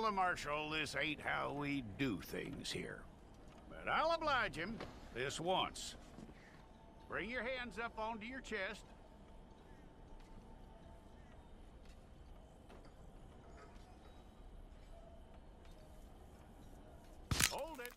the Marshal this ain't how we do things here. But I'll oblige him this once. Bring your hands up onto your chest. Hold it.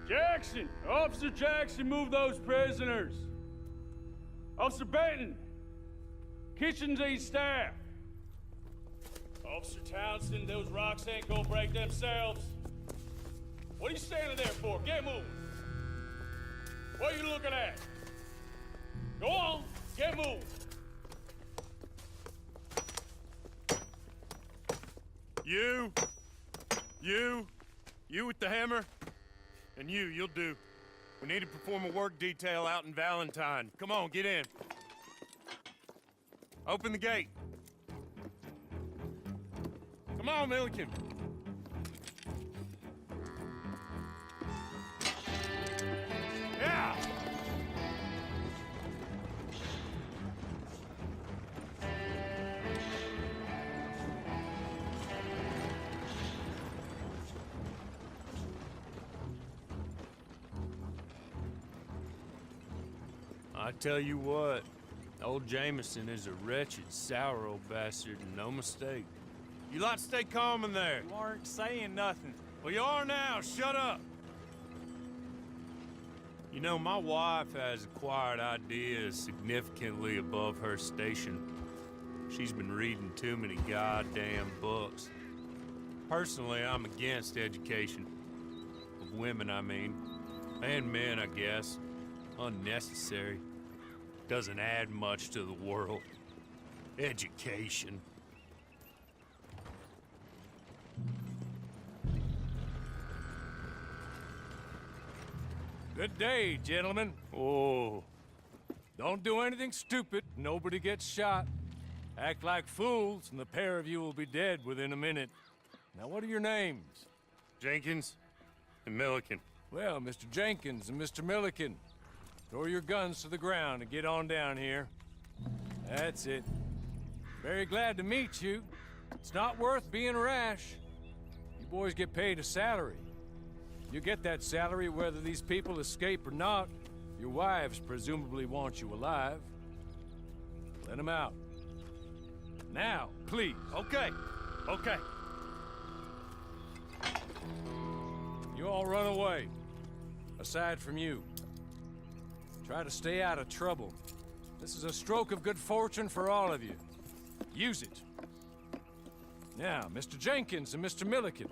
Jackson! Officer Jackson, move those prisoners! Officer Benton! Kitchens ain't staff! Officer Townsend, those rocks ain't gonna break themselves. What are you standing there for? Get moving! What are you looking at? Go on, get moving! You with the hammer? And you'll do. We need to perform a work detail out in Valentine. Come on, get in. Open the gate. Come on, Milliken. Yeah! I tell you what, old Jameson is a wretched, sour old bastard, and no mistake. You lot stay calm in there. You aren't saying nothing. Well, you are now. Shut up. You know, my wife has acquired ideas significantly above her station. She's been reading too many goddamn books. Personally, I'm against education. Of women, I mean. And men, I guess. Unnecessary. Doesn't add much to the world. Education. Good day, gentlemen. Oh. Don't do anything stupid. Nobody gets shot. Act like fools, and the pair of you will be dead within a minute. Now, what are your names? Jenkins and Milliken. Well, Mr. Jenkins and Mr. Milliken, throw your guns to the ground and get on down here. That's it. Very glad to meet you. It's not worth being rash. You boys get paid a salary. You get that salary whether these people escape or not. Your wives presumably want you alive. Let them out. Now, please. Okay. Okay. You all run away. Aside from you. Try to stay out of trouble. This is a stroke of good fortune for all of you. Use it. Now, Mr. Jenkins and Mr. Milliken,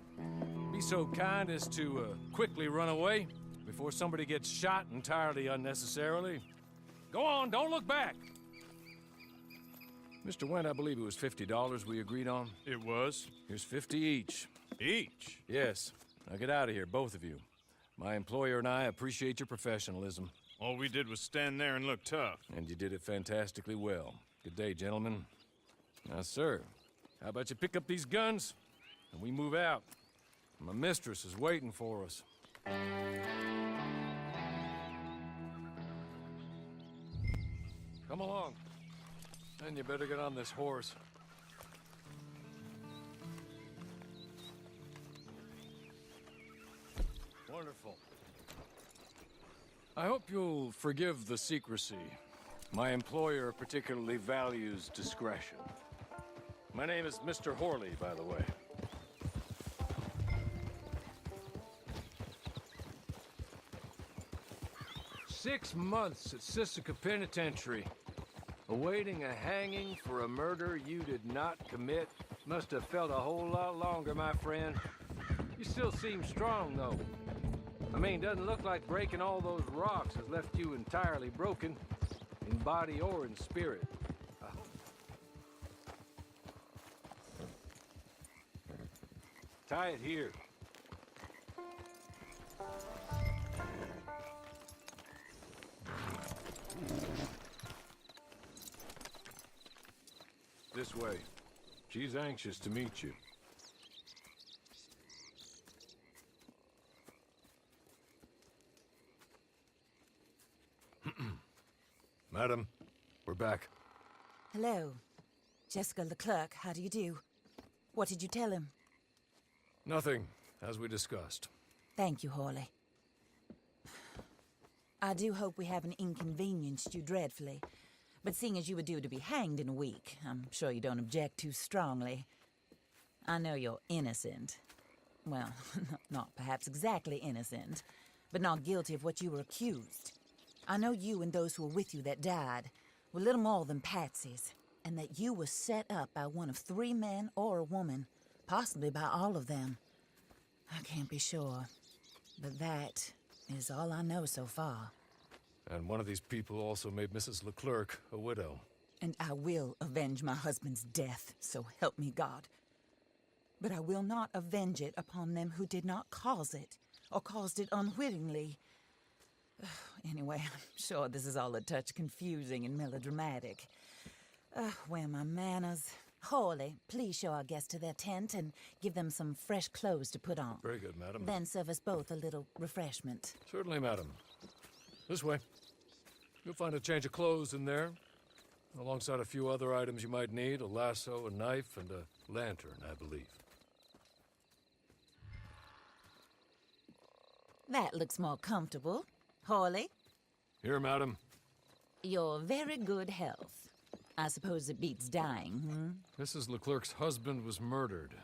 be so kind as to quickly run away before somebody gets shot entirely unnecessarily. Go on, don't look back. Mr. Wendt, I believe it was $50 we agreed on. It was. Here's 50 each. Each? Yes. Now get out of here, both of you. My employer and I appreciate your professionalism. All we did was stand there and look tough. And you did it fantastically well. Good day, gentlemen. Now, sir, how about you pick up these guns and we move out? My mistress is waiting for us. Come along. And you better get on this horse. Wonderful. I hope you'll forgive the secrecy. My employer particularly values discretion. My name is Mr. Hawksleigh, by the way. "6 months at Sisika Penitentiary, awaiting a hanging for a murder you did not commit. Must have felt a whole lot longer, my friend. You still seem strong, though. I mean, doesn't look like breaking all those rocks has left you entirely broken, in body or in spirit. Tie it here. this way. She's anxious to meet you. Madam, we're back. Hello. Jessica Leclerc, how do you do? What did you tell him? Nothing, as we discussed. Thank you, Hawley. I do hope we haven't inconvenienced you dreadfully. But seeing as you were due to be hanged in a week, I'm sure you don't object too strongly. I know you're innocent. Well, not perhaps exactly innocent, but not guilty of what you were accused. I know you and those who were with you that died were little more than patsies, and that you were set up by one of 3 men or a woman, possibly by all of them. I can't be sure, but that is all I know so far. And one of these people also made Mrs. Leclerc a widow. And I will avenge my husband's death, so help me God. But I will not avenge it upon them who did not cause it, or caused it unwittingly. Anyway, I'm sure this is all a touch confusing and melodramatic. Where are my manners? Hawley, please show our guests to their tent and give them some fresh clothes to put on. Very good, madam. Then serve us both a little refreshment. Certainly, madam. This way. You'll find a change of clothes in there, alongside a few other items you might need, a lasso, a knife, and a lantern, I believe. That looks more comfortable. Hawley, Here, madam. your very good health. I suppose it beats dying, Mrs. Leclerc's husband was murdered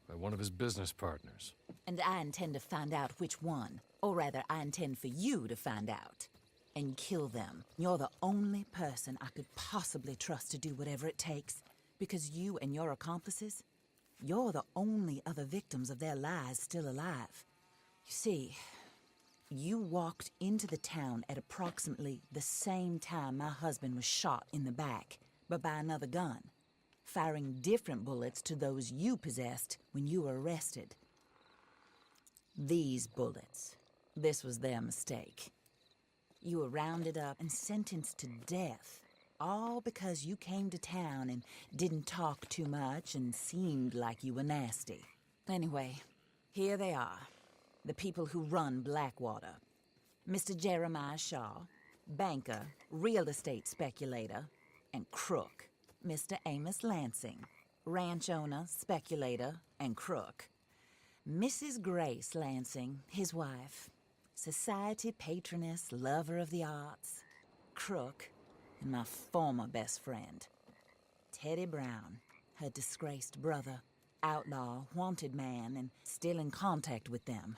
by one of his business partners. And I intend to find out which one. Or rather, I intend for you to find out. And kill them. You're the only person I could possibly trust to do whatever it takes. Because you and your accomplices, you're the only other victims of their lies still alive. You see, you walked into the town at approximately the same time my husband was shot in the back, but by another gun, firing different bullets to those you possessed when you were arrested. These bullets, this was their mistake. You were rounded up and sentenced to death, all because you came to town and didn't talk too much and seemed like you were nasty. Anyway, here they are, the people who run Blackwater. Mr. Jeremiah Shaw, banker, real estate speculator, and crook. Mr. Amos Lansing, ranch owner, speculator, and crook. Mrs. Grace Lansing, his wife, society patroness, lover of the arts, crook, and my former best friend. Teddy Brown, her disgraced brother, outlaw, wanted man, and still in contact with them.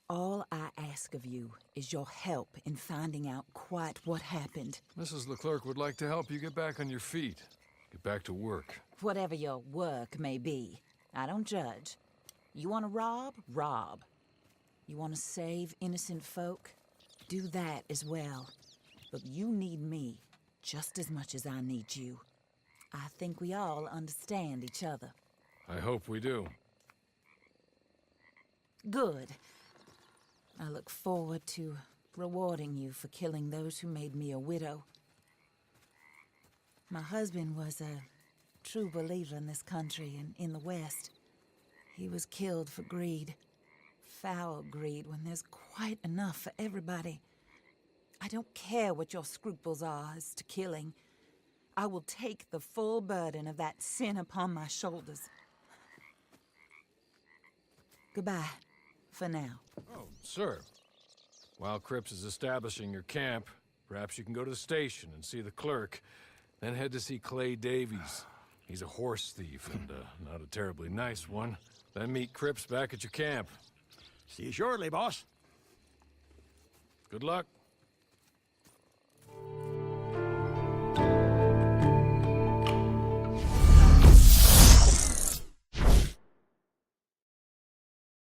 All I ask of you is your help in finding out quite what happened. Mrs. Leclerc would like to help you get back on your feet. Get back to work. Whatever your work may be, I don't judge. You want to rob? Rob. You want to save innocent folk? Do that as well. But you need me just as much as I need you. I think we all understand each other. I hope we do. Good. I look forward to rewarding you for killing those who made me a widow. My husband was a true believer in this country and in the West. He was killed for greed. Foul greed when there's quite enough for everybody. I don't care what your scruples are as to killing. I will take the full burden of that sin upon my shoulders. Goodbye, for now. Oh, sir. While Cripps is establishing your camp, perhaps you can go to the station and see the clerk, then head to see Clay Davies. He's a horse thief and not a terribly nice one. Then meet Cripps back at your camp. See you shortly, boss. Good luck.